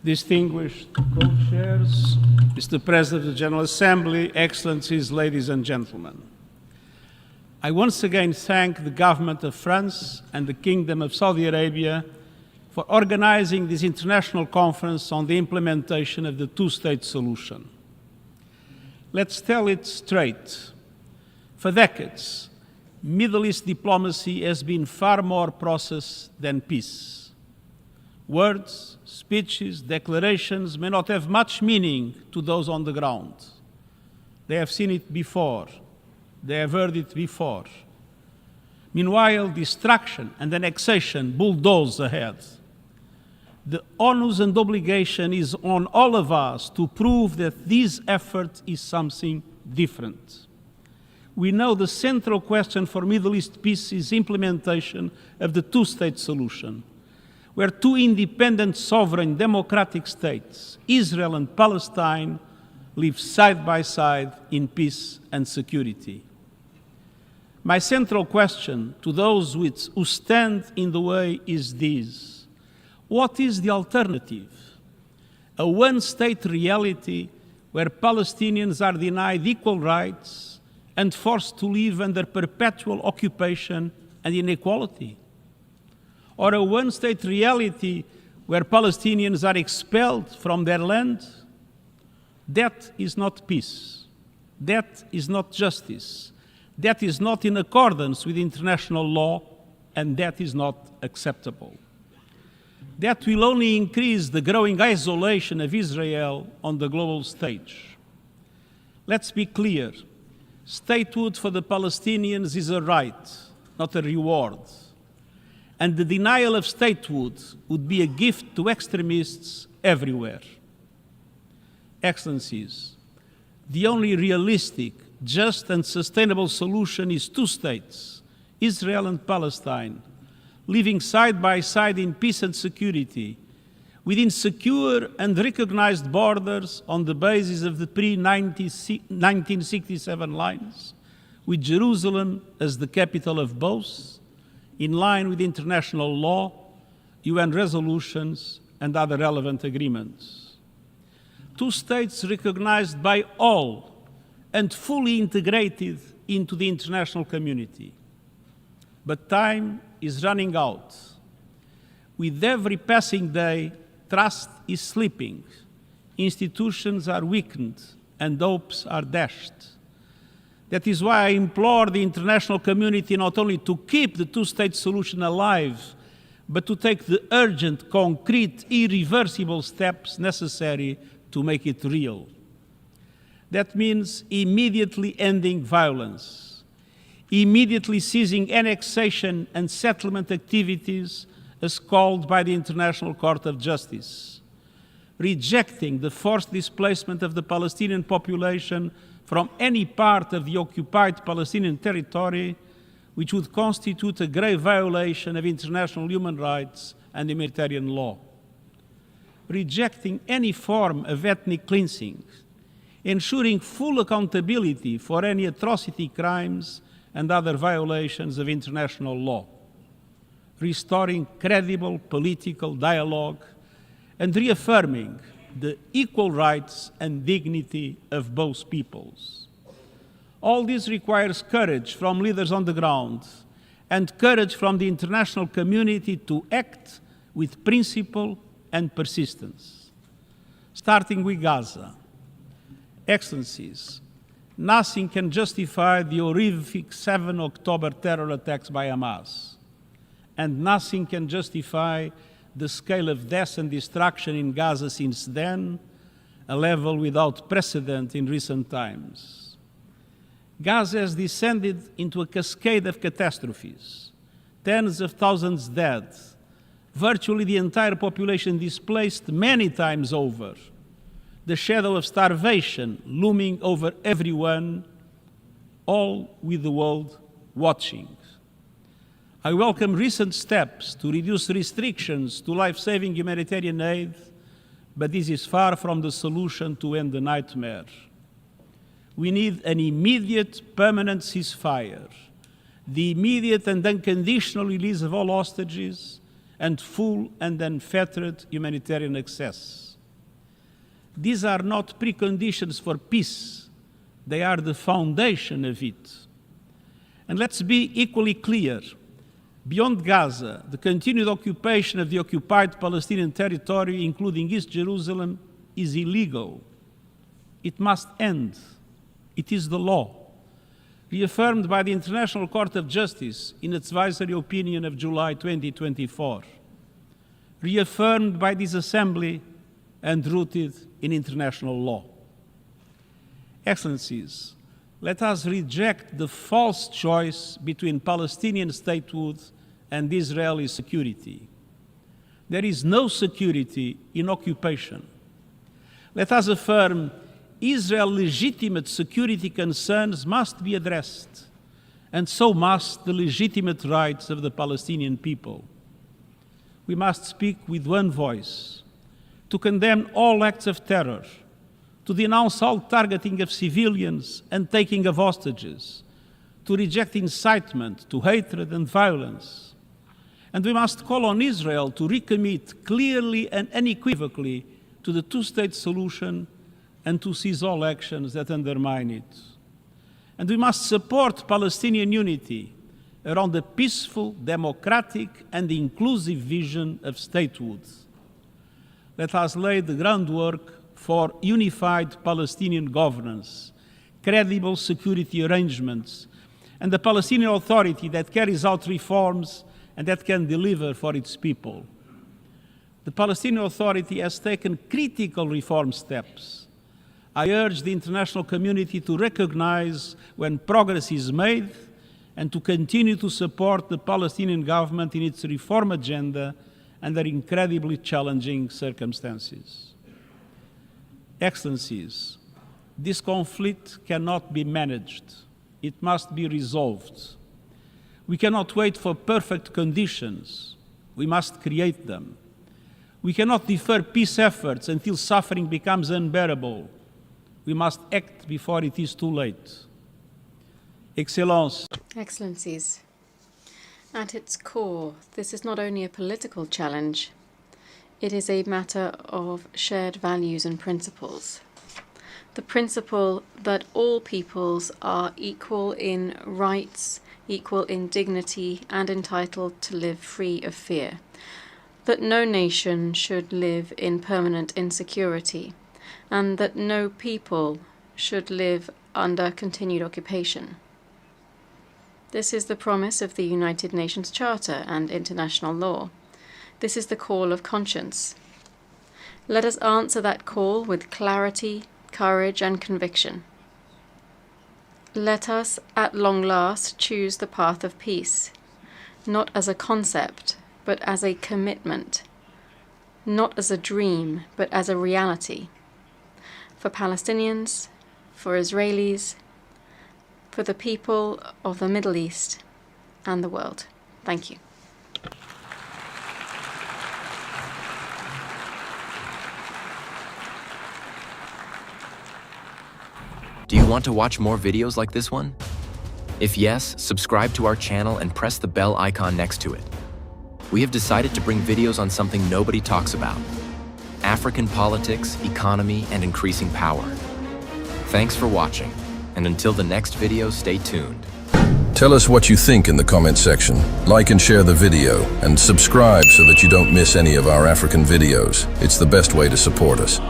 Distinguished co-chairs, Mr. President of the General Assembly, Excellencies, ladies and gentlemen. I once again thank the government of France and the Kingdom of Saudi Arabia for organizing this international conference on the implementation of the two-state solution. Let's tell it straight. For decades, Middle East diplomacy has been far more process than peace. Words, speeches, declarations may not have much meaning to those on the ground. They have seen it before. They have heard it before. Meanwhile, destruction and annexation bulldoze ahead. The onus and obligation is on all of us to prove that this effort is something different. We know the central question for Middle East peace is implementation of the two-state solution, where two independent, sovereign, democratic states, Israel and Palestine, live side by side in peace and security. My central question to those who stand in the way is this: what is the alternative? A one-state reality where Palestinians are denied equal rights and forced to live under perpetual occupation and inequality? Or a one-state reality where Palestinians are expelled from their land? That is not peace. That is not justice. That is not in accordance with international law, and that is not acceptable. That will only increase the growing isolation of Israel on the global stage. Let's be clear. Statehood for the Palestinians is a right, not a reward. And the denial of statehood would be a gift to extremists everywhere. Excellencies, the only realistic, just and sustainable solution is two states, Israel and Palestine, living side by side in peace and security, within secure and recognized borders on the basis of the pre-1967 lines, with Jerusalem as the capital of both, in line with international law, UN resolutions, and other relevant agreements. Two states recognized by all and fully integrated into the international community. But time is running out. With every passing day, trust is slipping, institutions are weakened, and hopes are dashed. That is why I implore the international community not only to keep the two-state solution alive, but to take the urgent, concrete, irreversible steps necessary to make it real. That means immediately ending violence, immediately ceasing annexation and settlement activities as called by the International Court of Justice, rejecting the forced displacement of the Palestinian population from any part of the occupied Palestinian territory, which would constitute a grave violation of international human rights and humanitarian law. Rejecting any form of ethnic cleansing, ensuring full accountability for any atrocity crimes and other violations of international law. Restoring credible political dialogue and reaffirming the equal rights and dignity of both peoples. All this requires courage from leaders on the ground and courage from the international community to act with principle and persistence. Starting with Gaza. Excellencies, nothing can justify the horrific 7 October terror attacks by Hamas, and nothing can justify the scale of death and destruction in Gaza since then, a level without precedent in recent times. Gaza has descended into a cascade of catastrophes, tens of thousands dead, virtually the entire population displaced many times over, the shadow of starvation looming over everyone, all with the world watching. I welcome recent steps to reduce restrictions to life-saving humanitarian aid, but this is far from the solution to end the nightmare. We need an immediate, permanent ceasefire, the immediate and unconditional release of all hostages, and full and unfettered humanitarian access. These are not preconditions for peace. They are the foundation of it. And let's be equally clear. Beyond Gaza, the continued occupation of the occupied Palestinian territory, including East Jerusalem, is illegal. It must end. It is the law, reaffirmed by the International Court of Justice in its advisory opinion of July 2024, reaffirmed by this Assembly and rooted in international law. Excellencies, let us reject the false choice between Palestinian statehood and Israeli security. There is no security in occupation. Let us affirm Israel's legitimate security concerns must be addressed, and so must the legitimate rights of the Palestinian people. We must speak with one voice to condemn all acts of terror, to denounce all targeting of civilians and taking of hostages, to reject incitement to hatred and violence. And we must call on Israel to recommit clearly and unequivocally to the two-state solution and to cease all actions that undermine it. And we must support Palestinian unity around a peaceful, democratic, and inclusive vision of statehood. Let us lay the groundwork for unified Palestinian governance, credible security arrangements, and a Palestinian Authority that carries out reforms and that can deliver for its people. The Palestinian Authority has taken critical reform steps. I urge the international community to recognize when progress is made and to continue to support the Palestinian government in its reform agenda under incredibly challenging circumstances. Excellencies, this conflict cannot be managed. It must be resolved. We cannot wait for perfect conditions. We must create them. We cannot defer peace efforts until suffering becomes unbearable. We must act before it is too late. Excellencies, at its core, this is not only a political challenge, it is a matter of shared values and principles. The principle that all peoples are equal in rights, equal in dignity, and entitled to live free of fear. That no nation should live in permanent insecurity, and that no people should live under continued occupation. This is the promise of the United Nations Charter and international law. This is the call of conscience. Let us answer that call with clarity, courage, and conviction. Let us, at long last, choose the path of peace, not as a concept, but as a commitment, not as a dream, but as a reality, for Palestinians, for Israelis, for the people of the Middle East and the world. Thank you. Do you want to watch more videos like this one? If yes, subscribe to our channel and press the bell icon next to it. We have decided to bring videos on something nobody talks about: African politics, economy, and increasing power. Thanks for watching, and until the next video, stay tuned. Tell us what you think in the comment section. Like and share the video, and subscribe so that you don't miss any of our African videos. It's the best way to support us.